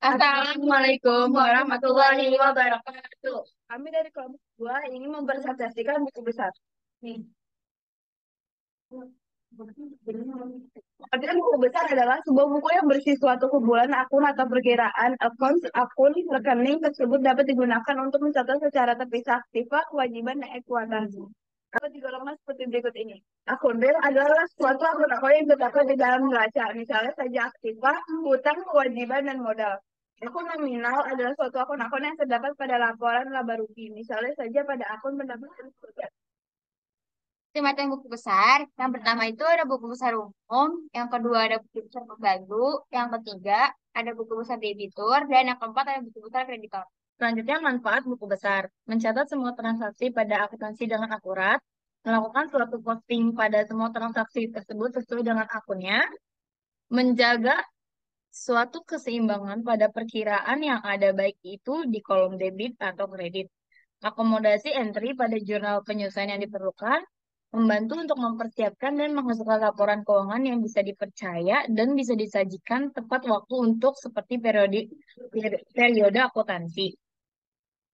Assalamualaikum warahmatullahi wabarakatuh. Kami dari kelompok 2 ingin mempresentasikan buku besar. Nih. Artinya buku besar adalah sebuah buku yang berisi suatu kumpulan akun atau perkiraan akun rekening tersebut dapat digunakan untuk mencatat secara terpisah aktiva, kewajiban, dan eksploitasi. Dapat digolongkan seperti berikut ini. Akun real adalah suatu akun-akun yang terdapat di dalam neraca, misalnya saja aktiva, hutang, kewajiban, dan modal. Akun nominal adalah suatu akun-akun yang terdapat pada laporan laba rugi, misalnya saja pada akun pendapatan. Semacam buku besar. Yang pertama itu ada buku besar umum, yang kedua ada buku besar pembantu, yang ketiga ada buku besar debitur, dan yang keempat ada buku besar kreditor. Selanjutnya, manfaat buku besar. Mencatat semua transaksi pada akuntansi dengan akurat, melakukan suatu posting pada semua transaksi tersebut sesuai dengan akunnya, menjaga suatu keseimbangan pada perkiraan yang ada baik itu di kolom debit atau kredit, akomodasi entry pada jurnal penyusuan yang diperlukan, membantu untuk mempersiapkan dan menghasilkan laporan keuangan yang bisa dipercaya dan bisa disajikan tepat waktu untuk seperti periode akuntansi.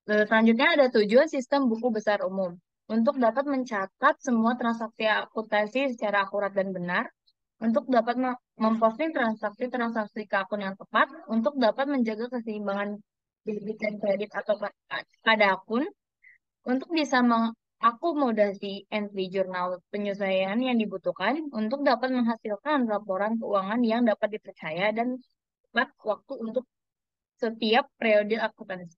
Selanjutnya ada tujuan sistem buku besar umum untuk dapat mencatat semua transaksi akuntansi secara akurat dan benar, untuk dapat memposting transaksi-transaksi ke akun yang tepat, untuk dapat menjaga keseimbangan debit dan kredit atau pada akun, untuk bisa mengakomodasi entry jurnal penyesuaian yang dibutuhkan, untuk dapat menghasilkan laporan keuangan yang dapat dipercaya dan tepat waktu untuk setiap periode akuntansi.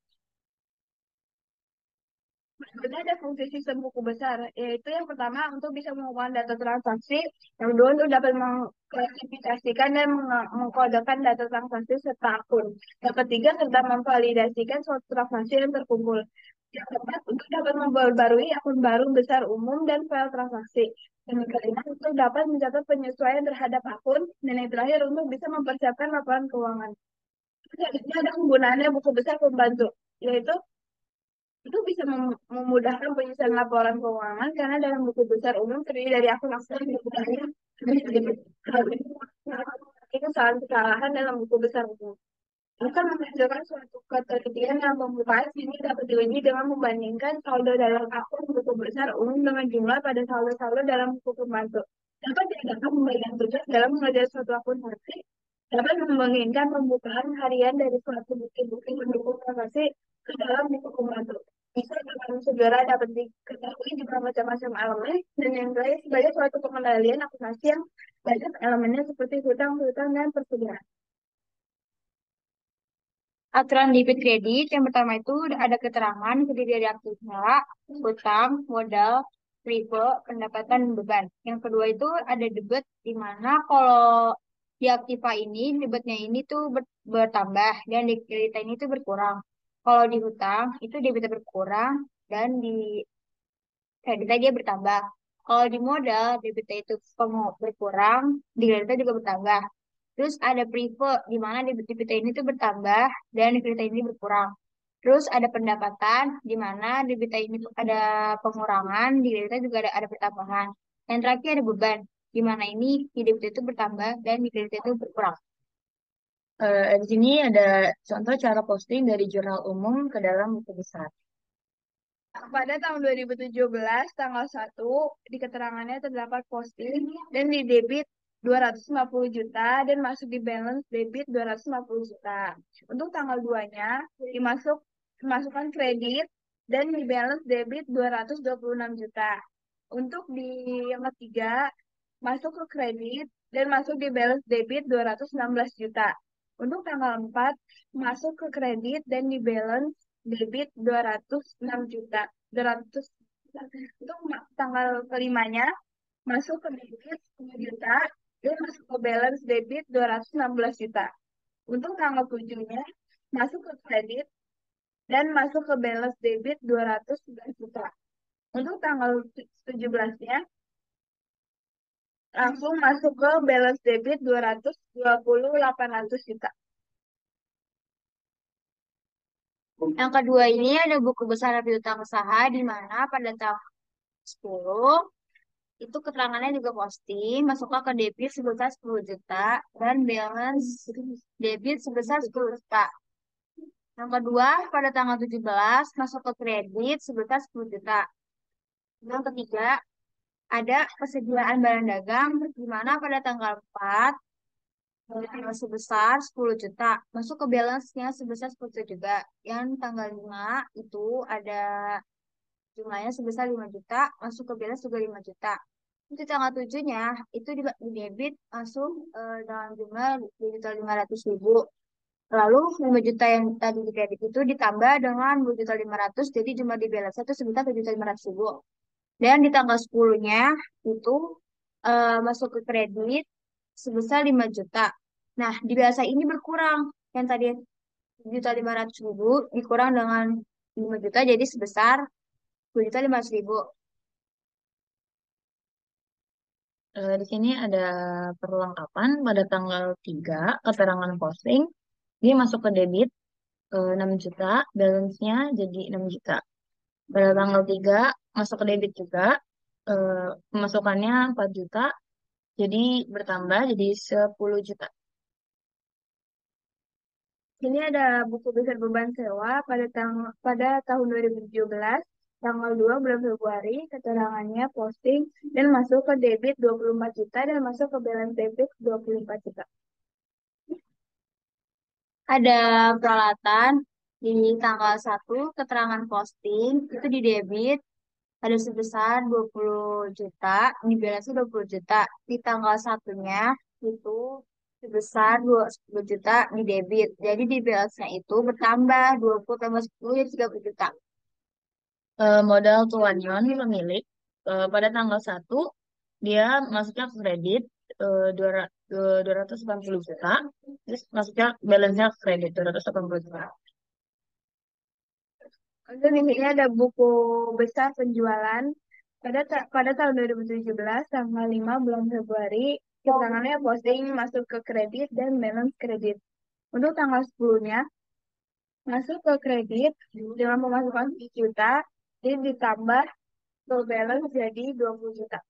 Berikutnya ada fungsi sistem buku besar, yaitu yang pertama untuk bisa mengumpulkan data transaksi, yang kedua untuk dapat mengklasifikasikan dan mengkodekan data transaksi serta akun, yang ketiga serta memvalidasikan suatu transaksi yang terkumpul, yang keempat untuk dapat memperbarui akun baru besar umum dan file transaksi, yang kelima untuk dapat mencatat penyesuaian terhadap akun, dan yang terakhir untuk bisa mempersiapkan laporan keuangan. Selanjutnya ada penggunaannya buku besar pembantu, yaitu itu bisa memudahkan penyusunan laporan keuangan karena dalam buku besar umum terdiri dari akun-akun yang dibukanya kesalahan-kesalahan dalam buku besar umum. Akan menghasilkan suatu ketelitian yang pembukaan ini dapat diuji dengan membandingkan saldo dalam akun buku besar umum dengan jumlah pada saldo-saldo dalam buku pembantu. Dapat diadakan pembagian tugas dalam mengajar suatu akun transaksi, dapat memungkinkan pembukaan harian dari suatu bukti-bukti pendukung transaksi ke dalam buku pembantu. Bisa dengan segera dapat diketahui juga macam-macam elemen, dan yang terakhir sebagai suatu pengendalian akuntansi yang banyak elemennya seperti hutang, piutang, dan persediaan. Aturan debit kredit yang pertama itu ada keterangan terdiri dari aktiva, hutang, modal, repo, pendapatan, dan beban. Yang kedua itu ada debit di mana kalau di aktiva ini debitnya ini tuh bertambah dan di kredit ini tuh berkurang. Kalau di hutang itu debitnya berkurang dan di kreditnya dia bertambah. Kalau di modal debitnya itu berkurang, di kreditnya juga bertambah. Terus ada prive di mana debit-debitnya ini tuh bertambah dan debitnya ini berkurang. Terus ada pendapatan di mana debitnya ini tuh ada pengurangan, di debitnya juga ada pertambahan. Yang terakhir ada beban di mana ini di debitnya itu bertambah dan di kreditnya itu berkurang. Di sini ada contoh cara posting dari jurnal umum ke dalam buku besar. Pada tahun 2017, tanggal 1, di keterangannya terdapat posting dan di debit 250 juta dan masuk di balance debit 250 juta. Untuk tanggal 2-nya, dimasukkan kredit dan di balance debit 226 juta. Untuk di yang ketiga, masuk ke kredit dan masuk di balance debit 216 juta. Untuk tanggal 4, masuk ke kredit dan di balance debit 206 juta. 200 juta. Untuk tanggal kelimanya, masuk ke debit 10 juta dan masuk ke balance debit 216 juta. Untuk tanggal 7-nya, masuk ke kredit dan masuk ke balance debit 211 juta. Untuk tanggal 17-nya, langsung masuk ke balance debit 220.800 juta. Yang kedua ini ada buku besar piutang usaha di mana pada tahun 10 itu keterangannya juga posting, masuklah ke debit sebesar 10 juta dan balance debit sebesar 10 juta. Yang kedua, pada tanggal 17 masuk ke kredit sebesar 10 juta. Yang ketiga, ada persediaan barang dagang di mana pada tanggal 4 sebesar 10 juta. Masuk ke balance-nya sebesar 10 juta juga. Yang tanggal 5 itu ada jumlahnya sebesar 5 juta, masuk ke balance juga 5 juta. Untuk tanggal 7-nya itu di debit langsung dengan jumlah 2.500.000. Lalu 5 juta yang tadi di kredit itu ditambah dengan 2.500.000, jadi jumlah di balance itu sebesar 7.500.000. Dan di tanggal 10-nya itu masuk ke kredit sebesar 5 juta. Nah, di biasa ini berkurang. Yang tadi 7.500.000 dikurang dengan 5 juta jadi sebesar 2.500.000. Di sini ada perlengkapan pada tanggal 3 keterangan posting, dia masuk ke debit 6 juta, balance-nya jadi 6 juta. Pada tanggal 3 masuk ke debit juga, pemasukannya 4 juta, jadi bertambah jadi 10 juta. Ini ada buku besar beban sewa pada tahun 2017, tanggal 2 bulan Februari, keterangannya posting dan masuk ke debit 24 juta dan masuk ke balance debit 24 juta. Ada peralatan di tanggal 1 keterangan posting itu di debit ada sebesar 20 juta, di balance 20 juta. Di tanggal satunya itu sebesar 20 juta di debit. Jadi di balance-nya itu bertambah 20 tambah 10 jadi 30 juta. Modal Tuan Yon pemilik pada tanggal 1 dia masuknya ke kredit 280 juta, terus masuknya balance-nya ke kredit 280 juta. Untuk di sini ada buku besar penjualan pada tahun 2017 tanggal 5 bulan Februari, keterangannya posting masuk ke kredit dan balance kredit. Untuk tanggal 10-nya masuk ke kredit dengan pemasukan 10 juta, jadi ditambah ke balance jadi 20 juta.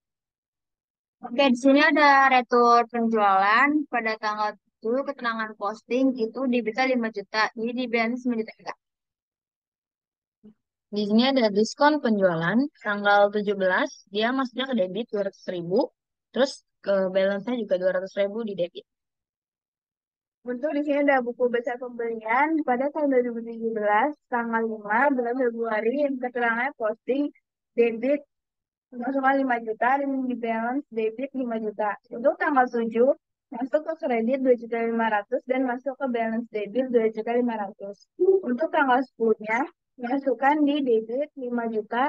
Oke, di sini ada retur penjualan pada tanggal 7 keterangan posting itu diberikan 5 juta, jadi di balance 9 juta. Di sini ada diskon penjualan tanggal 17 dia masuknya ke debit 200.000, terus ke balance-nya juga 200.000 di debit. Untuk di sini ada buku besar pembelian pada tahun 2017, tanggal 5 bulan Februari, yang keterangannya posting debit pemasukan 5 juta dan di balance debit 5 juta. Untuk tanggal 7 masuk ke kredit 2.500.000 dan masuk ke balance debit 2.500.000. Untuk tanggal 10-nya masukkan di debit 5 juta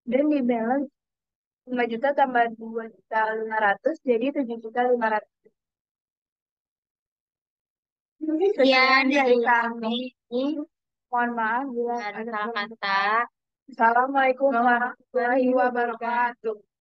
dan di balance 5 juta tambah 2.500.000 jadi 7.500.000. Sekian dari kami. Mohon maaf bila ada salah kata. Assalamualaikum warahmatullahi wabarakatuh.